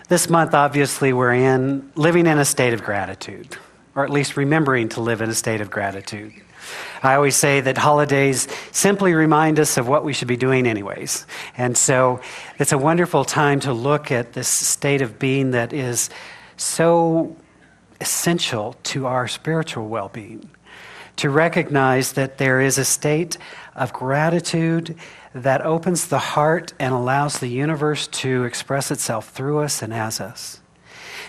This month, obviously, we're living in a state of gratitude, or at least remembering to live in a state of gratitude. I always say that holidays simply remind us of what we should be doing anyways. And so it's a wonderful time to look at this state of being that is so essential to our spiritual well-being. To recognize that there is a state of gratitude that opens the heart and allows the universe to express itself through us and as us.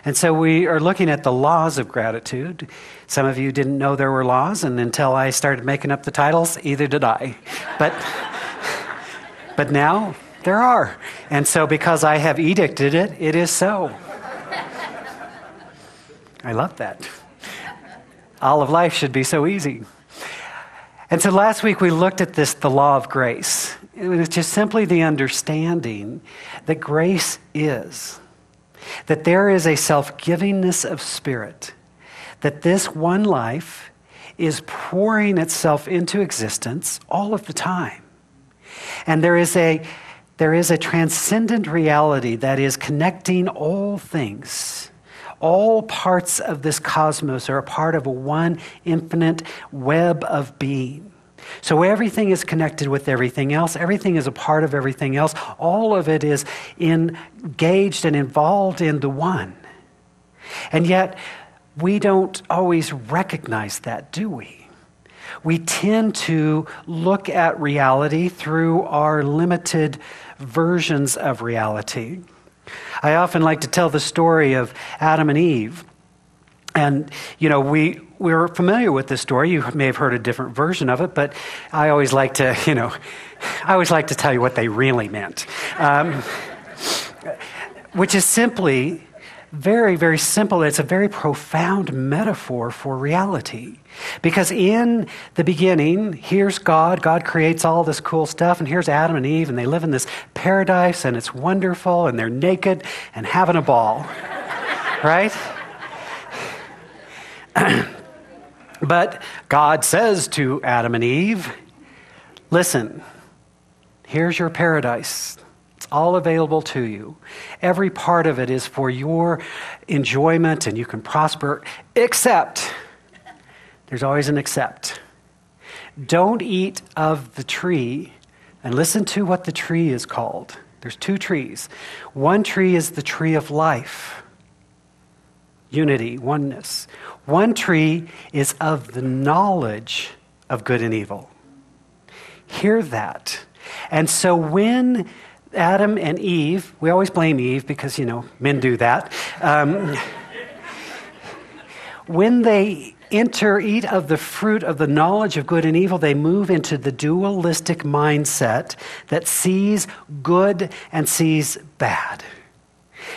And so we are looking at the laws of gratitude. Some of you didn't know there were laws, and until I started making up the titles, either did I. But now there are. And so because I have edicted it, it is so. I love that. All of life should be so easy. And so last week we looked at the law of grace. It was just simply the understanding that grace is, that there is a self-givingness of spirit, that this one life is pouring itself into existence all of the time. And there is a transcendent reality that is connecting all things. All parts of this cosmos are a part of a one infinite web of being. So everything is connected with everything else. Everything is a part of everything else. All of it is engaged and involved in the one. And yet, we don't always recognize that, do we? We tend to look at reality through our limited versions of reality. I often like to tell the story of Adam and Eve. And, we're familiar with this story. You may have heard a different version of it, but I always like to tell you what they really meant. Which is simply very, very simple. It's a very profound metaphor for reality. Because in the beginning, here's God. God creates all this cool stuff, and here's Adam and Eve, and they live in this paradise, and it's wonderful, and they're naked and having a ball. Right? But God says to Adam and Eve, listen, here's your paradise. It's all available to you. Every part of it is for your enjoyment, and you can prosper, except, there's always an except. Don't eat of the tree, and listen to what the tree is called. There's two trees. One tree is the tree of life. Unity, oneness. One tree is of the knowledge of good and evil. Hear that. And so when Adam and Eve, we always blame Eve because, men do that. When they eat of the fruit of the knowledge of good and evil, they move into the dualistic mindset that sees good and sees bad.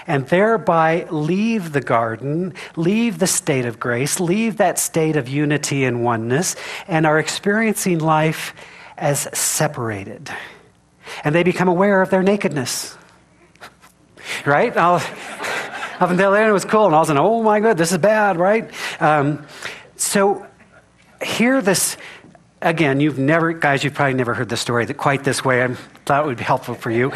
And thereby leave the garden, leave the state of grace, leave that state of unity and oneness, and are experiencing life as separated. And they become aware of their nakedness. Right? Up until then it was cool, and all of a sudden, oh my God, this is bad, right? So hear this. Again, you've probably never heard the story quite this way. I thought it would be helpful for you.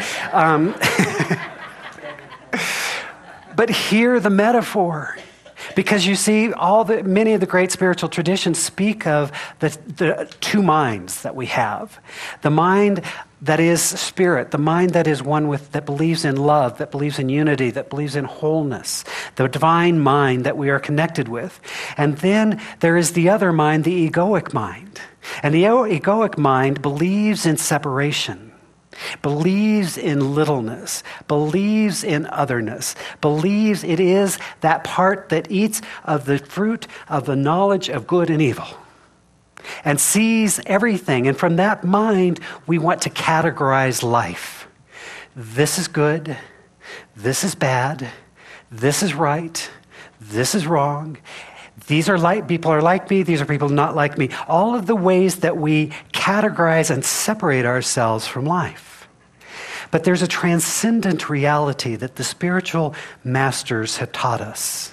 But hear the metaphor, because you see, many of the great spiritual traditions speak of the two minds that we have. The mind that is spirit, the mind that is one that believes in love, that believes in unity, that believes in wholeness, the divine mind that we are connected with. And then there is the other mind, the egoic mind. And the egoic mind believes in separation, believes in littleness, believes in otherness, believes it is that part that eats of the fruit of the knowledge of good and evil, and sees everything. And from that mind, we want to categorize life. This is good, this is bad, this is right, this is wrong. People are like me, these are people not like me. All of the ways that we categorize and separate ourselves from life. But there's a transcendent reality that the spiritual masters have taught us.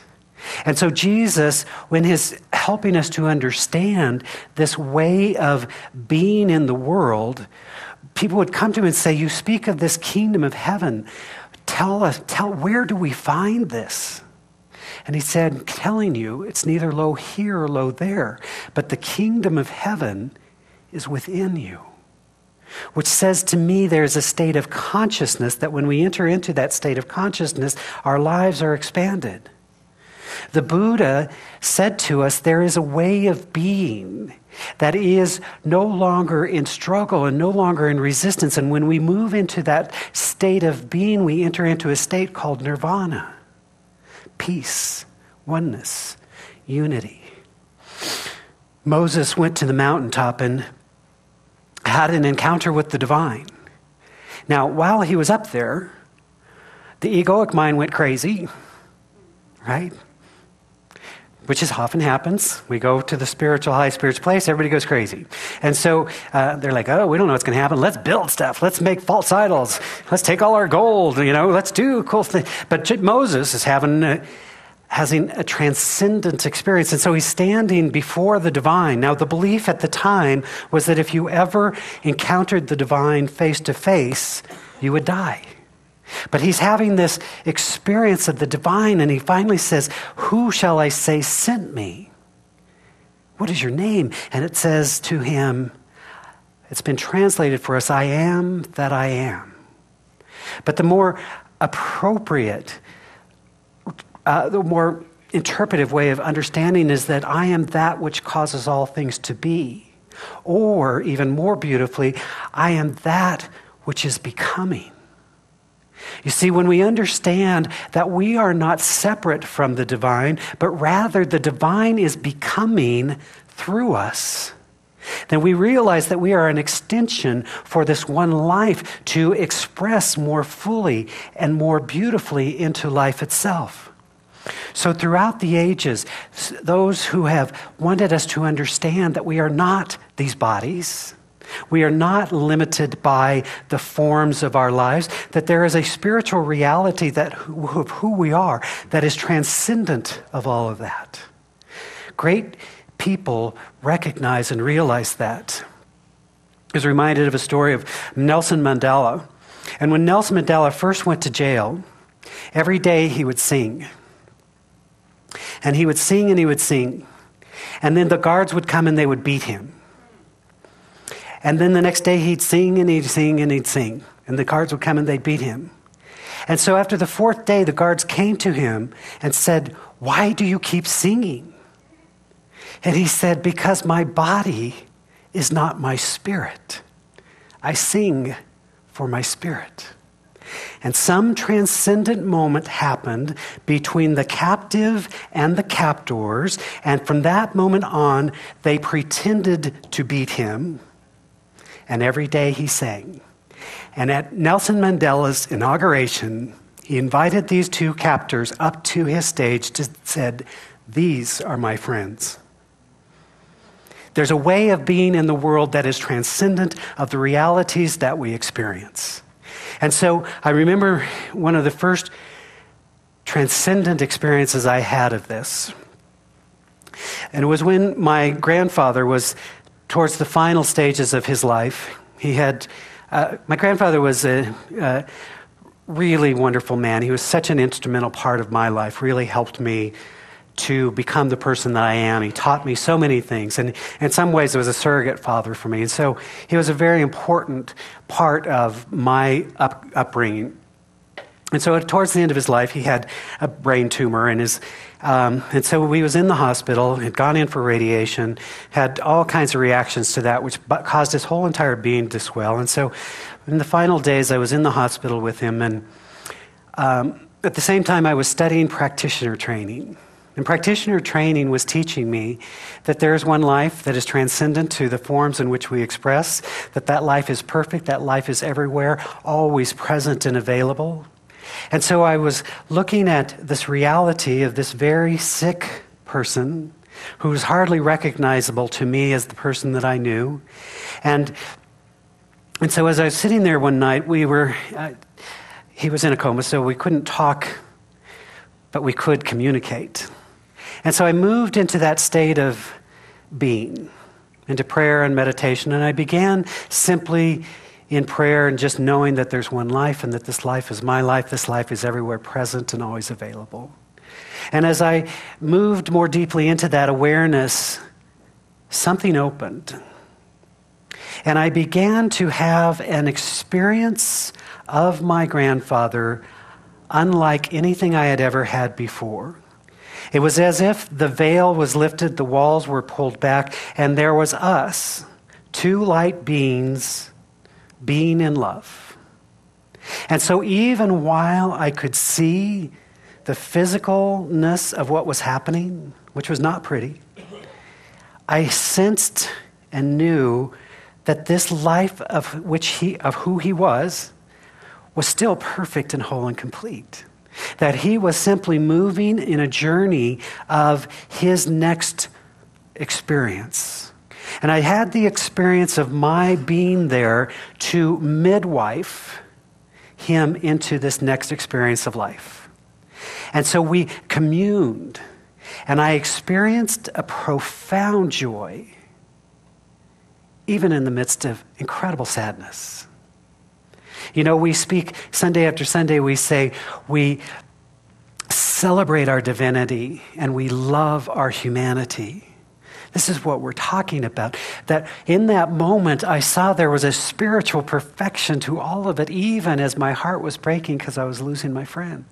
And so Jesus, when he's helping us to understand this way of being in the world, people would come to him and say, you speak of this kingdom of heaven. where do we find this? And he said, I'm telling you, it's neither low here or low there, but the kingdom of heaven is within you. Which says to me there's a state of consciousness that when we enter into that state of consciousness, our lives are expanded. The Buddha said to us there is a way of being that is no longer in struggle and no longer in resistance. And when we move into that state of being, we enter into a state called nirvana. Peace, oneness, unity. Moses went to the mountaintop and had an encounter with the divine. Now, while he was up there, the egoic mind went crazy, right? Which often happens. We go to the high spiritual place, everybody goes crazy. And so they're like, oh, we don't know what's going to happen. Let's build stuff. Let's make false idols. Let's take all our gold, let's do cool things. But Moses is having a transcendent experience. And so he's standing before the divine. Now, the belief at the time was that if you ever encountered the divine face to face, you would die. But he's having this experience of the divine, and he finally says, who shall I say sent me? What is your name? And it says to him, it's been translated for us, I am that I am. But the more appropriate, the more interpretive way of understanding is that I am that which causes all things to be. Or, even more beautifully, I am that which is becoming. You see, when we understand that we are not separate from the divine, but rather the divine is becoming through us, then we realize that we are an extension for this one life to express more fully and more beautifully into life itself. So throughout the ages, those who have wanted us to understand that we are not these bodies, we are not limited by the forms of our lives, that there is a spiritual reality of who we are that is transcendent of all of that. Great people recognize and realize that. I was reminded of a story of Nelson Mandela. And when Nelson Mandela first went to jail, every day he would sing. And he would sing and he would sing. And then the guards would come and they would beat him. And then the next day he'd sing and he'd sing and he'd sing. And the guards would come and they'd beat him. And so after the fourth day, the guards came to him and said, why do you keep singing? And he said, because my body is not my spirit. I sing for my spirit. And some transcendent moment happened between the captive and the captors. And from that moment on, they pretended to beat him. And every day he sang. And at Nelson Mandela's inauguration, he invited these two captors up to his stage and said, these are my friends. There's a way of being in the world that is transcendent of the realities that we experience. And so I remember one of the first transcendent experiences I had of this. And it was when my grandfather was towards the final stages of his life. My grandfather was a really wonderful man. He was such an instrumental part of my life, really helped me to become the person that I am. He taught me so many things, and in some ways it was a surrogate father for me. And so he was a very important part of my upbringing. And so towards the end of his life, he had a brain tumor, and so he was in the hospital, had gone in for radiation, had all kinds of reactions to that, which caused his whole entire being to swell. And so in the final days, I was in the hospital with him, and at the same time, I was studying practitioner training. And practitioner training was teaching me that there is one life that is transcendent to the forms in which we express, that life is perfect, that life is everywhere, always present and available. And so I was looking at this reality of this very sick person who was hardly recognizable to me as the person that I knew. And so as I was sitting there one night, he was in a coma, so we couldn't talk, but we could communicate. And so I moved into that state of being, into prayer and meditation, and I began simply in prayer and just knowing that there's one life and that this life is my life. This life is everywhere present and always available. And as I moved more deeply into that awareness, something opened. And I began to have an experience of my grandfather unlike anything I had ever had before. It was as if the veil was lifted, the walls were pulled back, and there was us, two light beings, being in love. And so even while I could see the physicalness of what was happening, which was not pretty, I sensed and knew that this life of who he was still perfect and whole and complete. That he was simply moving in a journey of his next experience. And I had the experience of my being there to midwife him into this next experience of life. And so we communed, and I experienced a profound joy, even in the midst of incredible sadness. You know, we speak Sunday after Sunday, we say we celebrate our divinity and we love our humanity. This is what we're talking about. That in that moment, I saw there was a spiritual perfection to all of it, even as my heart was breaking because I was losing my friend.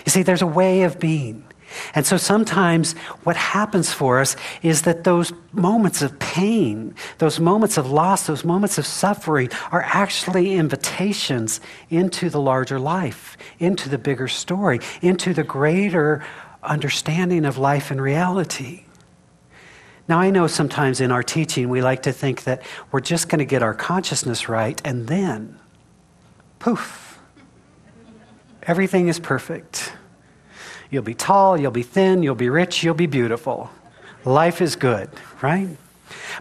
You see, there's a way of being. And so sometimes what happens for us is that those moments of pain, those moments of loss, those moments of suffering are actually invitations into the larger life, into the bigger story, into the greater understanding of life and reality. Now, I know sometimes in our teaching we like to think that we're just going to get our consciousness right and then, poof, everything is perfect. You'll be tall, you'll be thin, you'll be rich, you'll be beautiful. Life is good, right?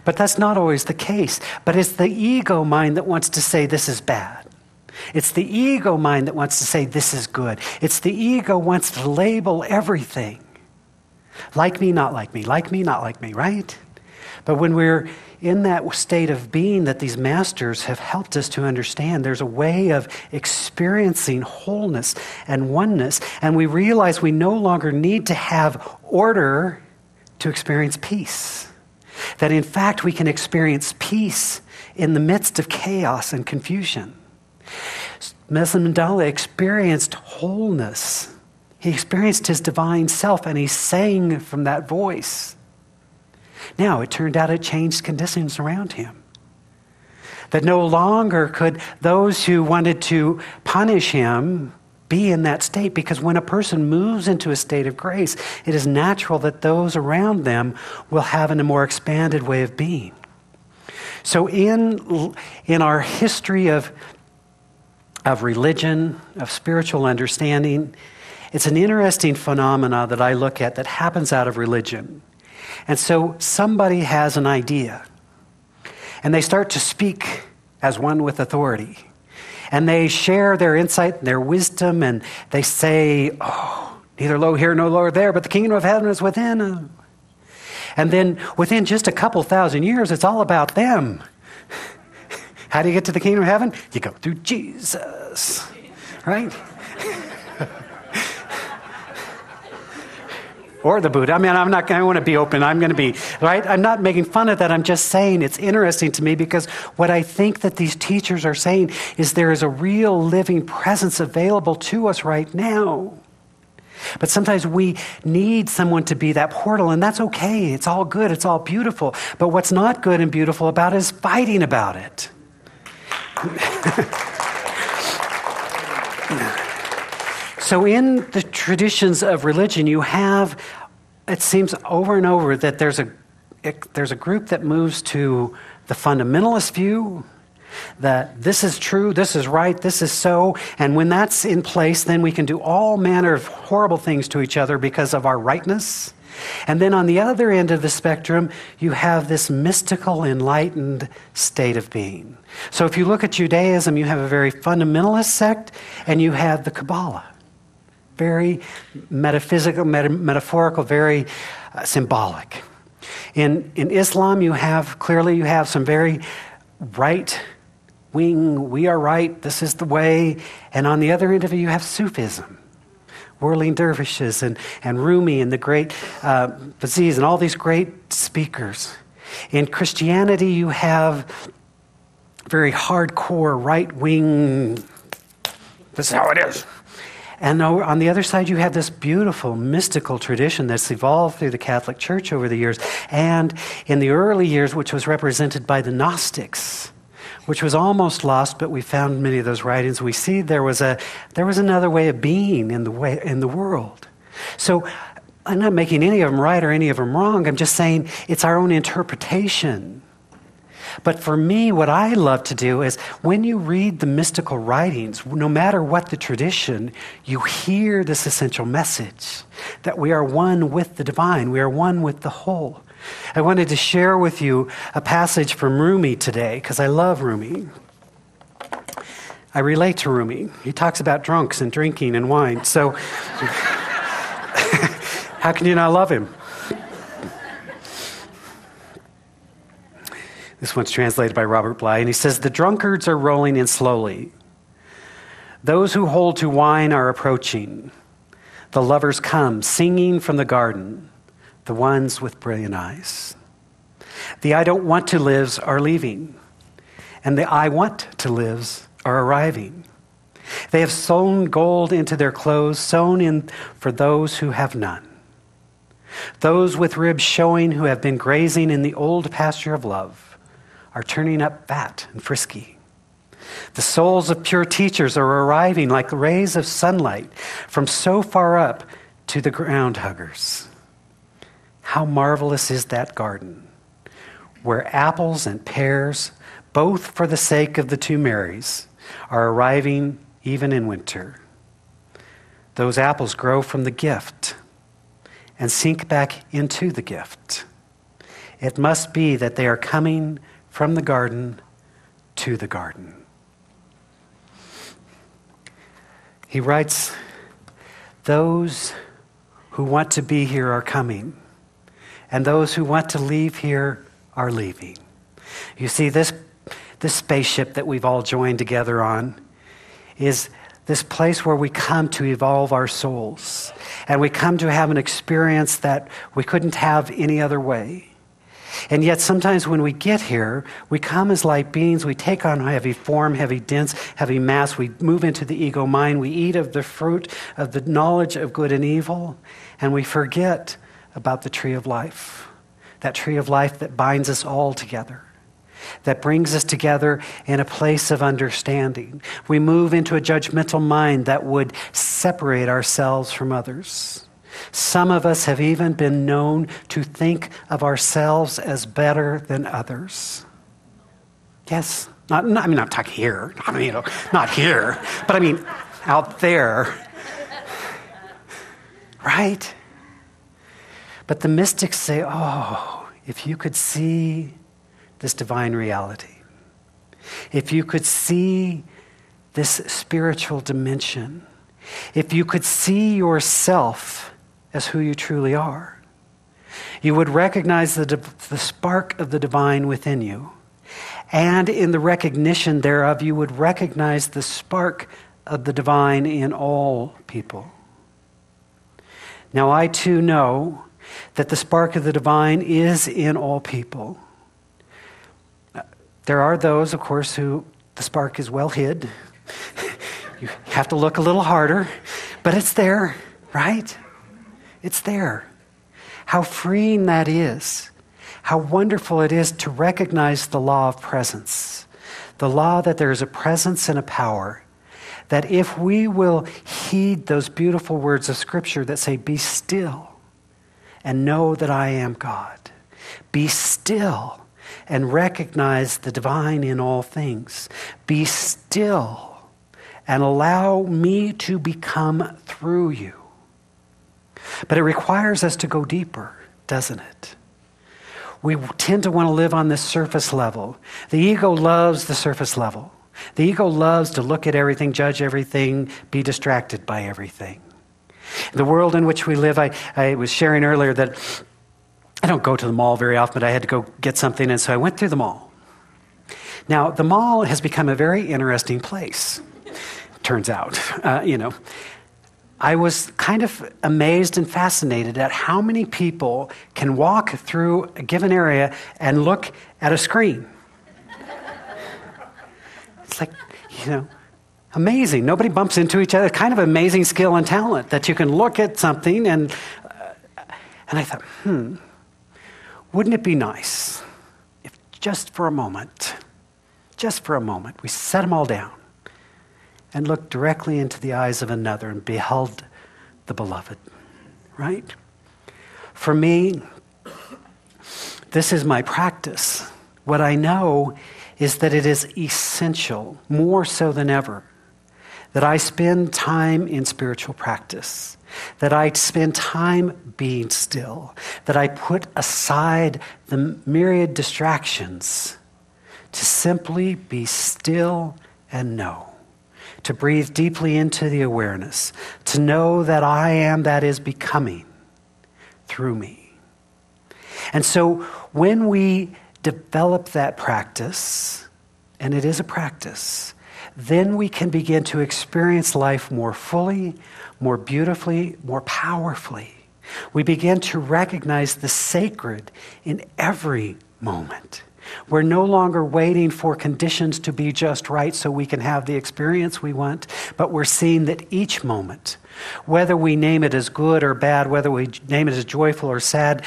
But that's not always the case. But it's the ego mind that wants to say this is bad. It's the ego mind that wants to say this is good. It's the ego wants to label everything. Like me, not like me. Like me, not like me, right? But when we're in that state of being that these masters have helped us to understand, there's a way of experiencing wholeness and oneness, and we realize we no longer need to have order to experience peace. That in fact we can experience peace in the midst of chaos and confusion. Nelson Mandela experienced wholeness. He experienced his divine self, and he sang from that voice. Now, it turned out it changed conditions around him. That no longer could those who wanted to punish him be in that state, because when a person moves into a state of grace, it is natural that those around them will have a more expanded way of being. So in our history of religion, of spiritual understanding, it's an interesting phenomena that I look at that happens out of religion. And so somebody has an idea, and they start to speak as one with authority. And they share their insight and their wisdom, and they say, oh, neither low here nor lower there, but the kingdom of heaven is within. And then within just a couple thousand years, it's all about them. How do you get to the kingdom of heaven? You go through Jesus, right? Or the Buddha. I mean, I want to be open. I'm going to be, right? I'm not making fun of that. I'm just saying it's interesting to me, because what I think that these teachers are saying is there is a real living presence available to us right now. But sometimes we need someone to be that portal, and that's okay. It's all good. It's all beautiful. But what's not good and beautiful about it is fighting about it. So in the traditions of religion, you have, it seems over and over, that there's a group that moves to the fundamentalist view, that this is true, this is right, this is so, and when that's in place, then we can do all manner of horrible things to each other because of our rightness. And then on the other end of the spectrum, you have this mystical, enlightened state of being. So if you look at Judaism, you have a very fundamentalist sect, and you have the Kabbalah. Very metaphysical, metaphorical, very symbolic. In Islam, you have some very right wing, we are right, this is the way. And on the other end of it, you have Sufism, whirling dervishes and Rumi and the great Pharisees and all these great speakers. In Christianity, you have very hardcore right-wing, this is how it is. And on the other side, you have this beautiful mystical tradition that's evolved through the Catholic Church over the years. And in the early years, which was represented by the Gnostics, which was almost lost, but we found many of those writings. We see there was another way of being in the world. So I'm not making any of them right or any of them wrong. I'm just saying it's our own interpretation. But for me, what I love to do is when you read the mystical writings, no matter what the tradition, you hear this essential message that we are one with the divine. We are one with the whole. I wanted to share with you a passage from Rumi today because I love Rumi. I relate to Rumi. He talks about drunks and drinking and wine. So how can you not love him? This one's translated by Robert Bly, and he says, "The drunkards are rolling in slowly. Those who hold to wine are approaching. The lovers come, singing from the garden, the ones with brilliant eyes. The I don't want to lives are leaving, and the I want to lives are arriving. They have sewn gold into their clothes, sewn in for those who have none. Those with ribs showing who have been grazing in the old pasture of love are turning up fat and frisky. The souls of pure teachers are arriving like rays of sunlight from so far up to the ground huggers. How marvelous is that garden, where apples and pears, both for the sake of the two Marys, are arriving even in winter. Those apples grow from the gift and sink back into the gift. It must be that they are coming from the garden to the garden." He writes, those who want to be here are coming, and those who want to leave here are leaving. You see, this spaceship that we've all joined together on is this place where we come to evolve our souls, and we come to have an experience that we couldn't have any other way. And yet sometimes when we get here, we come as light beings, we take on heavy form, heavy dense, heavy mass, we move into the ego mind, we eat of the fruit of the knowledge of good and evil, and we forget about the tree of life, that tree of life that binds us all together, that brings us together in a place of understanding. We move into a judgmental mind that would separate ourselves from others. Some of us have even been known to think of ourselves as better than others. Yes, I'm not talking here. Not here, but I mean out there. Right? But the mystics say, oh, if you could see this divine reality, if you could see this spiritual dimension, if you could see yourself as who you truly are, you would recognize the spark of the divine within you. And in the recognition thereof, you would recognize the spark of the divine in all people. Now, I too know that the spark of the divine is in all people. There are those, of course, who the spark is well hid. You have to look a little harder, but it's there, right? It's there. How freeing that is. How wonderful it is to recognize the law of presence. The law that there is a presence and a power. That if we will heed those beautiful words of Scripture that say, be still and know that I am God. Be still and recognize the divine in all things. Be still and allow me to become through you. But it requires us to go deeper, doesn't it? We tend to want to live on this surface level. The ego loves the surface level. The ego loves to look at everything, judge everything, be distracted by everything. The world in which we live, I was sharing earlier that I don't go to the mall very often, but I had to go get something, and so I went through the mall. Now, the mall has become a very interesting place, turns out. I was kind of amazed and fascinated at how many people can walk through a given area and look at a screen. It's like, amazing. Nobody bumps into each other. Kind of amazing skill and talent that you can look at something and I thought, wouldn't it be nice if just for a moment, we set them all down and looked directly into the eyes of another and beheld the beloved, right? For me, this is my practice. What I know is that it is essential, more so than ever, that I spend time in spiritual practice, that I spend time being still, that I put aside the myriad distractions to simply be still and know, to breathe deeply into the awareness, to know that I am that is becoming through me. And so when we develop that practice, and it is a practice, then we can begin to experience life more fully, more beautifully, more powerfully. We begin to recognize the sacred in every moment. We're no longer waiting for conditions to be just right so we can have the experience we want, but we're seeing that each moment, whether we name it as good or bad, whether we name it as joyful or sad,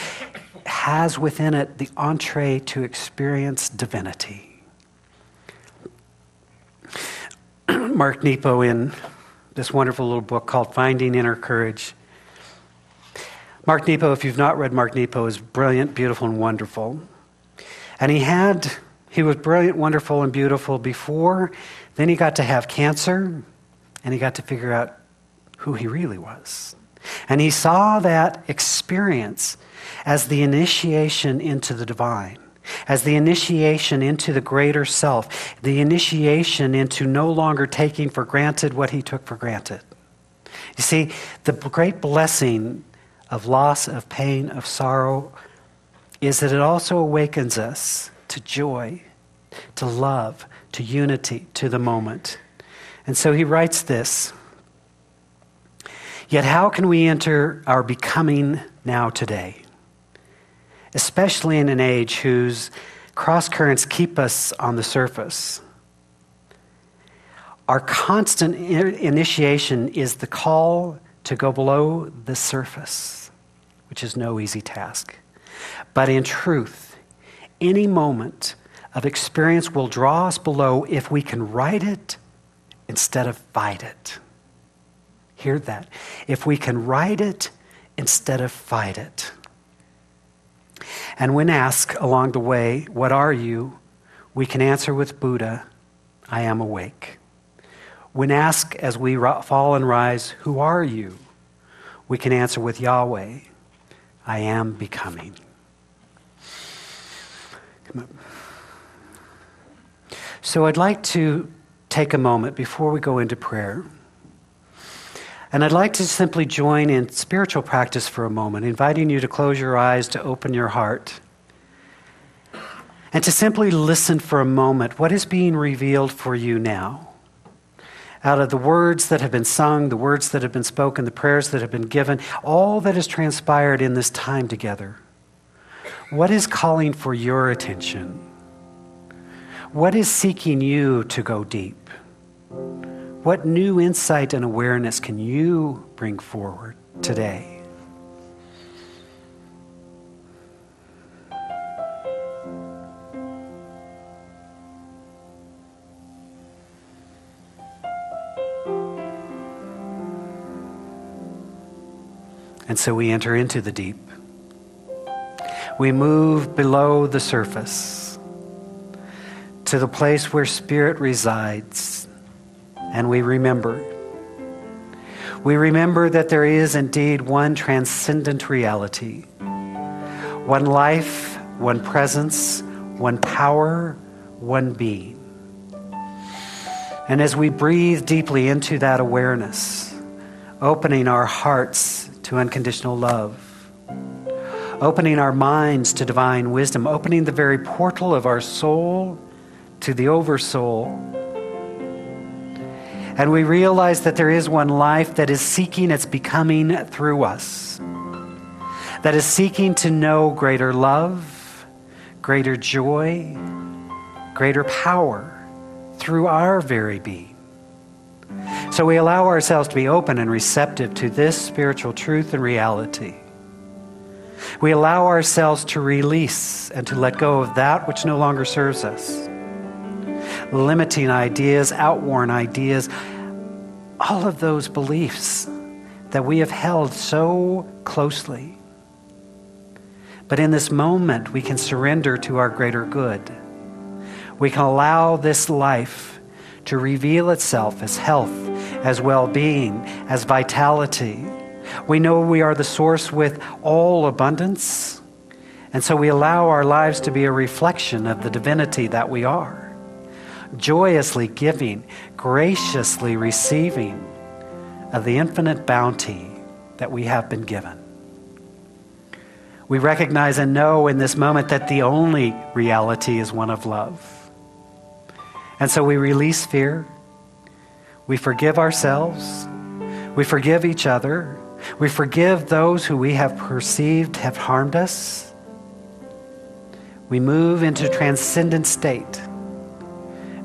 has within it the entree to experience divinity. Mark Nepo, in this wonderful little book called Finding Inner Courage. Mark Nepo, if you've not read Mark Nepo, is brilliant, beautiful, and wonderful. And he was brilliant, wonderful, and beautiful before. Then he got to have cancer, and he got to figure out who he really was. And he saw that experience as the initiation into the divine, as the initiation into the greater self, the initiation into no longer taking for granted what he took for granted. You see, the great blessing of loss, of pain, of sorrow, is that it also awakens us to joy, to love, to unity, to the moment. And so he writes this, "Yet how can we enter our becoming now today? Especially in an age whose cross-currents keep us on the surface. Our constant initiation is the call to go below the surface, which is no easy task. But in truth, any moment of experience will draw us below if we can ride it instead of fight it." Hear that. If we can ride it instead of fight it. And when asked along the way, "What are you?" we can answer with Buddha, "I am awake." When asked as we fall and rise, "Who are you?" we can answer with Yahweh, "I am becoming." Come up. So I'd like to take a moment before we go into prayer. And I'd like to simply join in spiritual practice for a moment, inviting you to close your eyes, to open your heart, and to simply listen for a moment. What is being revealed for you now? Out of the words that have been sung, the words that have been spoken, the prayers that have been given, all that has transpired in this time together. What is calling for your attention? What is seeking you to go deep? What new insight and awareness can you bring forward today? And so we enter into the deep. We move below the surface to the place where spirit resides. And we remember. We remember that there is indeed one transcendent reality. One life, one presence, one power, one being. And as we breathe deeply into that awareness, opening our hearts to unconditional love, opening our minds to divine wisdom, opening the very portal of our soul to the oversoul. And we realize that there is one life that is seeking its becoming through us, that is seeking to know greater love, greater joy, greater power through our very being. So we allow ourselves to be open and receptive to this spiritual truth and reality. We allow ourselves to release and to let go of that which no longer serves us. Limiting ideas, outworn ideas, all of those beliefs that we have held so closely. But in this moment, we can surrender to our greater good. We can allow this life to reveal itself as health, as well-being, as vitality. We know we are the source with all abundance, and so we allow our lives to be a reflection of the divinity that we are, joyously giving, graciously receiving of the infinite bounty that we have been given. We recognize and know in this moment that the only reality is one of love. And so we release fear. We forgive ourselves. We forgive each other. We forgive those who we have perceived have harmed us. We move into transcendent state,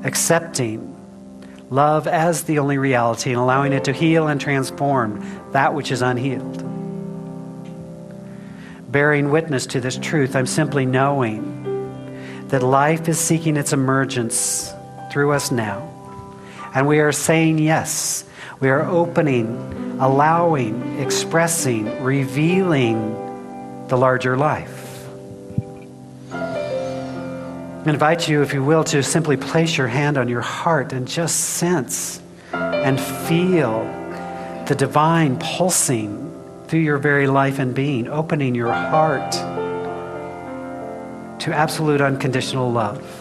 accepting love as the only reality and allowing it to heal and transform that which is unhealed. Bearing witness to this truth, I'm simply knowing that life is seeking its emergence through us now. And we are saying yes. We are opening, allowing, expressing, revealing the larger life. I invite you, if you will, to simply place your hand on your heart and just sense and feel the divine pulsing through your very life and being, opening your heart to absolute unconditional love.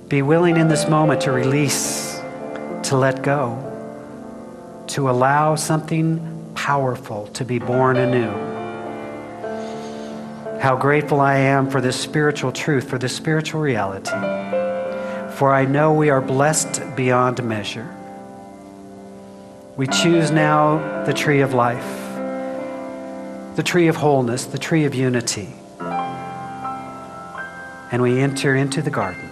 Be willing in this moment to release, to let go, to allow something powerful to be born anew. How grateful I am for this spiritual truth, for this spiritual reality. For I know we are blessed beyond measure. We choose now the tree of life, the tree of wholeness, the tree of unity. And we enter into the garden,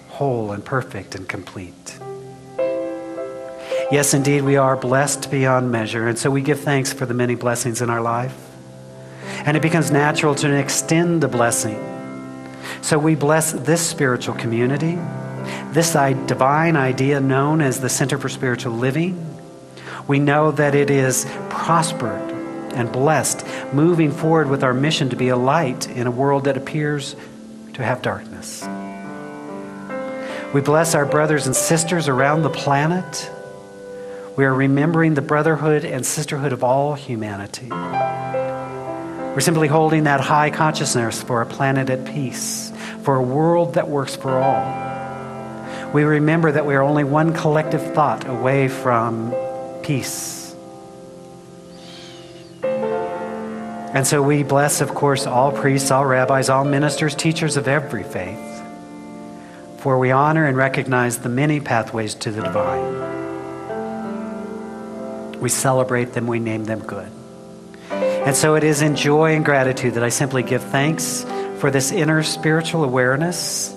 whole and perfect and complete. Yes, indeed, we are blessed beyond measure. And so we give thanks for the many blessings in our life. And it becomes natural to extend the blessing. So we bless this spiritual community, this divine idea known as the Center for Spiritual Living. We know that it is prospered and blessed, moving forward with our mission to be a light in a world that appears to have darkness. We bless our brothers and sisters around the planet. We are remembering the brotherhood and sisterhood of all humanity. We're simply holding that high consciousness for a planet at peace, for a world that works for all. We remember that we are only one collective thought away from peace. And so we bless, of course, all priests, all rabbis, all ministers, teachers of every faith. For we honor and recognize the many pathways to the divine. We celebrate them, we name them good. And so it is in joy and gratitude that I simply give thanks for this inner spiritual awareness,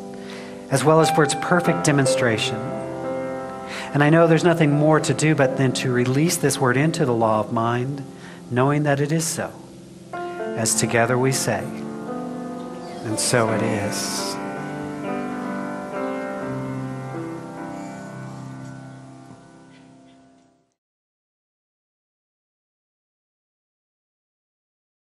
as well as for its perfect demonstration. And I know there's nothing more to do but then to release this word into the law of mind, knowing that it is so, as together we say, and so it is.